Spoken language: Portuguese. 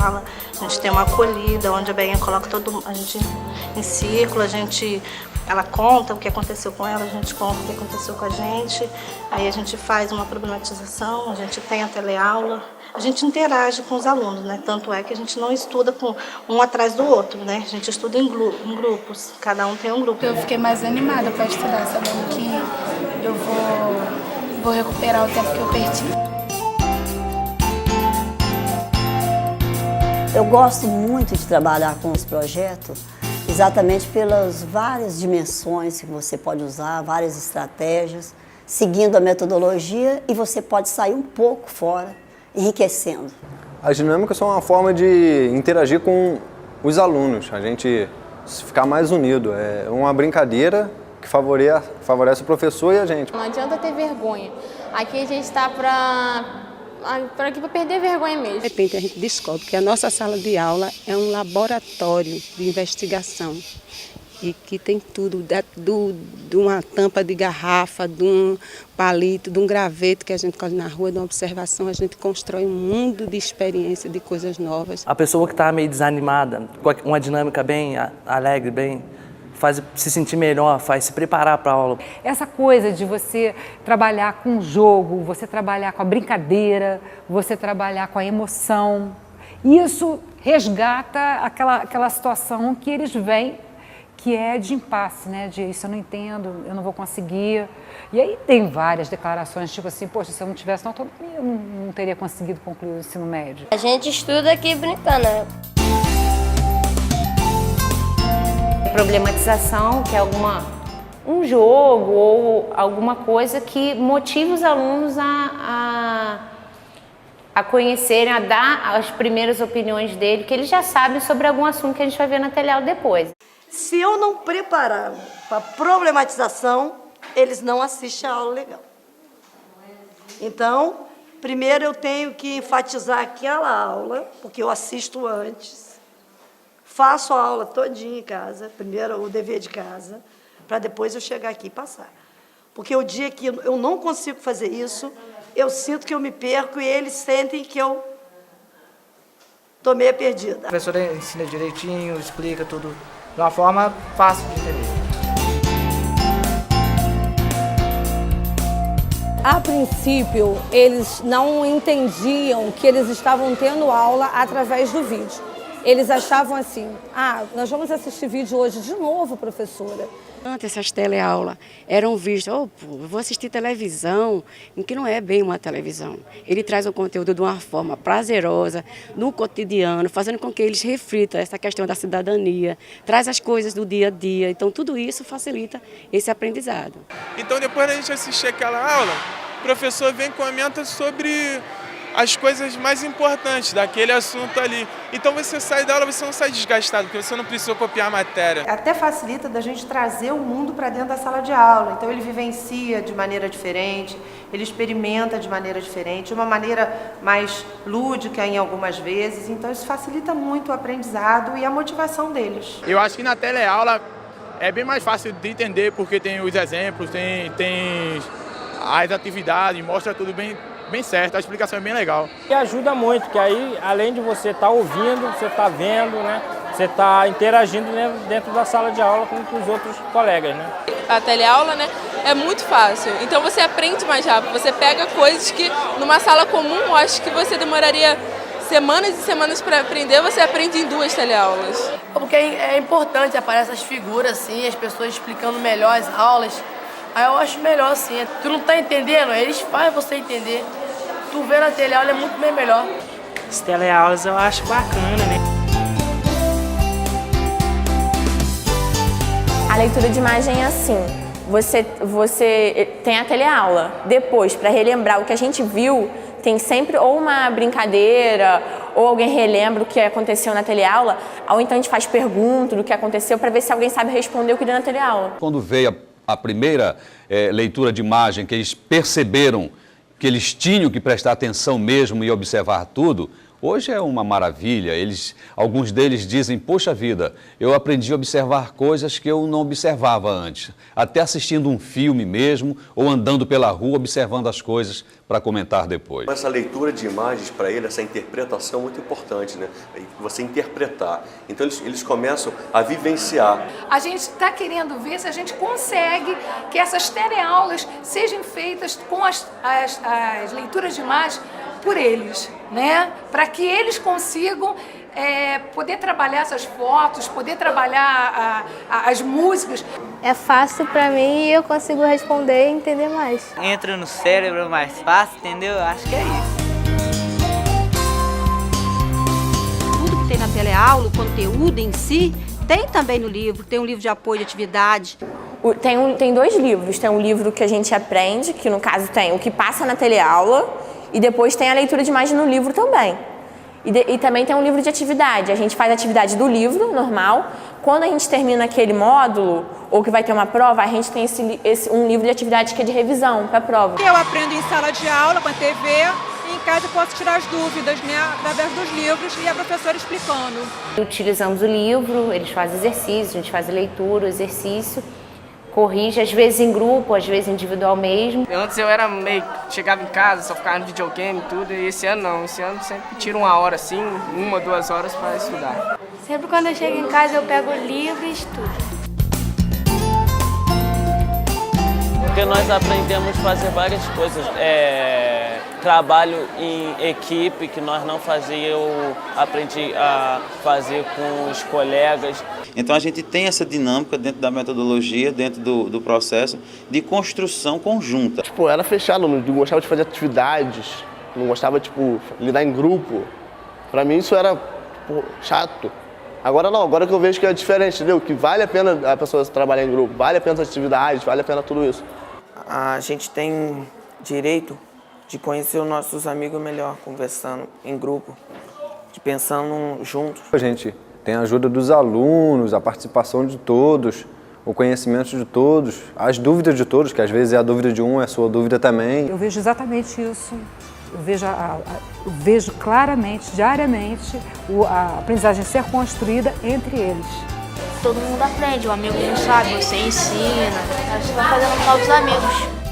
sala, a gente tem uma acolhida, onde a Beinha coloca a gente em ciclo, ela conta o que aconteceu com ela, a gente conta o que aconteceu com a gente, aí a gente faz uma problematização, a gente tem a teleaula, a gente interage com os alunos, né? Tanto é que a gente não estuda com um atrás do outro, né? A gente estuda em grupos, cada um tem um grupo. Eu fiquei mais animada para estudar, sabendo que eu vou recuperar o tempo que eu perdi. Eu gosto muito de trabalhar com os projetos, exatamente pelas várias dimensões que você pode usar, várias estratégias, seguindo a metodologia, e você pode sair um pouco fora, enriquecendo. As dinâmicas são uma forma de interagir com os alunos, a gente ficar mais unido. É uma brincadeira que favorece o professor e a gente. Não adianta ter vergonha. Aqui a gente está para perder vergonha mesmo. De repente a gente descobre que a nossa sala de aula é um laboratório de investigação e que tem tudo, de uma tampa de garrafa, de um palito, de um graveto que a gente colhe na rua, de uma observação, a gente constrói um mundo de experiência, de coisas novas. A pessoa que está meio desanimada, com uma dinâmica bem alegre, bem faz se sentir melhor, faz se preparar para a aula. Essa coisa de você trabalhar com o jogo, você trabalhar com a brincadeira, você trabalhar com a emoção, isso resgata aquela situação que eles veem, que é de impasse, né? De isso eu não entendo, eu não vou conseguir. E aí tem várias declarações, tipo assim, poxa, se eu não tivesse autonomia, eu não teria conseguido concluir o ensino médio. A gente estuda aqui brincando, né? Problematização, que é um jogo ou alguma coisa que motive os alunos a conhecerem, a dar as primeiras opiniões dele, que eles já sabem sobre algum assunto que a gente vai ver na teleaula depois. Se eu não preparar para problematização, eles não assistem a aula legal. Então, primeiro eu tenho que enfatizar aquela aula, porque eu assisto antes. Faço a aula todinha em casa, primeiro o dever de casa, para depois eu chegar aqui e passar. Porque o dia que eu não consigo fazer isso, eu sinto que eu me perco e eles sentem que eu estou meio perdida. A professora ensina direitinho, explica tudo de uma forma fácil de entender. A princípio, eles não entendiam que eles estavam tendo aula através do vídeo. Eles achavam assim, nós vamos assistir vídeo hoje de novo, professora. Antes essas teleaulas eram vistas, eu vou assistir televisão, em que não é bem uma televisão. Ele traz o conteúdo de uma forma prazerosa, no cotidiano, fazendo com que eles reflitam essa questão da cidadania, traz as coisas do dia a dia, então tudo isso facilita esse aprendizado. Então depois da gente assistir aquela aula, o professor vem e comenta sobre as coisas mais importantes daquele assunto ali. Então você sai da aula, você não sai desgastado, porque você não precisa copiar a matéria. Até facilita da gente trazer o mundo para dentro da sala de aula. Então ele vivencia de maneira diferente, ele experimenta de maneira diferente, de uma maneira mais lúdica em algumas vezes. Então isso facilita muito o aprendizado e a motivação deles. Eu acho que na teleaula é bem mais fácil de entender, porque tem os exemplos, tem as atividades, mostra tudo bem certo, a explicação é bem legal. E ajuda muito, que aí, além de você estar ouvindo, você está vendo, né? Você está interagindo dentro da sala de aula com os outros colegas, né? A teleaula, né, é muito fácil, então você aprende mais rápido, você pega coisas que numa sala comum, eu acho que você demoraria semanas e semanas para aprender, você aprende em 2 teleaulas. Porque é importante, aparecem as figuras assim, as pessoas explicando melhor as aulas. Aí eu acho melhor assim, tu não tá entendendo, eles fazem você entender. Tu vê na teleaula é muito bem melhor. As teleaulas eu acho bacana, né? A leitura de imagem é assim, você tem a teleaula, depois, para relembrar o que a gente viu, tem sempre ou uma brincadeira, ou alguém relembra o que aconteceu na teleaula, ou então a gente faz pergunta do que aconteceu para ver se alguém sabe responder o que deu na teleaula. Quando veio a primeira leitura de imagem, que eles perceberam que eles tinham que prestar atenção mesmo e observar tudo, Hoje é uma maravilha, alguns deles dizem, poxa vida, eu aprendi a observar coisas que eu não observava antes, até assistindo um filme mesmo, ou andando pela rua observando as coisas para comentar depois. Essa leitura de imagens para ele, essa interpretação é muito importante, né? Você interpretar. Então eles começam a vivenciar. A gente está querendo ver se a gente consegue que essas teleaulas sejam feitas com as leituras de imagens por eles, né? Para que eles consigam poder trabalhar essas fotos, poder trabalhar as músicas. É fácil para mim e eu consigo responder e entender mais. Entra no cérebro mais fácil, entendeu? Acho que é isso. Tudo que tem na teleaula, o conteúdo em si, tem também no livro. Tem um livro de apoio de atividade. Tem 2 livros. Tem um livro que a gente aprende, que no caso tem o que passa na teleaula, e depois tem a leitura de imagem no livro também. E também tem um livro de atividade. A gente faz a atividade do livro, normal. Quando a gente termina aquele módulo, ou que vai ter uma prova, a gente tem um livro de atividade que é de revisão para a prova. Eu aprendo em sala de aula, com a TV, e em casa eu posso tirar as dúvidas, né, através dos livros e a professora explicando. Utilizamos o livro, eles fazem exercício, a gente faz a leitura, o exercício. Corrige, às vezes em grupo, às vezes individual mesmo. Antes eu era meio, chegava em casa, só ficava no videogame e tudo, e esse ano não. Esse ano sempre tiro 1 hora assim, 1 ou 2 horas para estudar. Sempre quando eu chego em casa eu pego o livro e estudo. Porque nós aprendemos a fazer várias coisas. Trabalho em equipe que nós não fazíamos, eu aprendi a fazer com os colegas. Então a gente tem essa dinâmica dentro da metodologia, dentro do processo de construção conjunta. Tipo, era fechado, não gostava de fazer atividades, não gostava, tipo, lidar em grupo. Pra mim isso era, tipo, chato. Agora não, agora que eu vejo que é diferente, entendeu? Que vale a pena a pessoa trabalhar em grupo, vale a pena as atividades, vale a pena tudo isso. A gente tem direito de conhecer os nossos amigos melhor, conversando em grupo, de pensando juntos. A gente tem a ajuda dos alunos, a participação de todos, o conhecimento de todos, as dúvidas de todos, que às vezes é a dúvida de um, é a sua dúvida também. Eu vejo exatamente isso. Eu vejo claramente, diariamente, a aprendizagem ser construída entre eles. Todo mundo aprende, o amigo não sabe, você ensina, você vai fazendo novos amigos.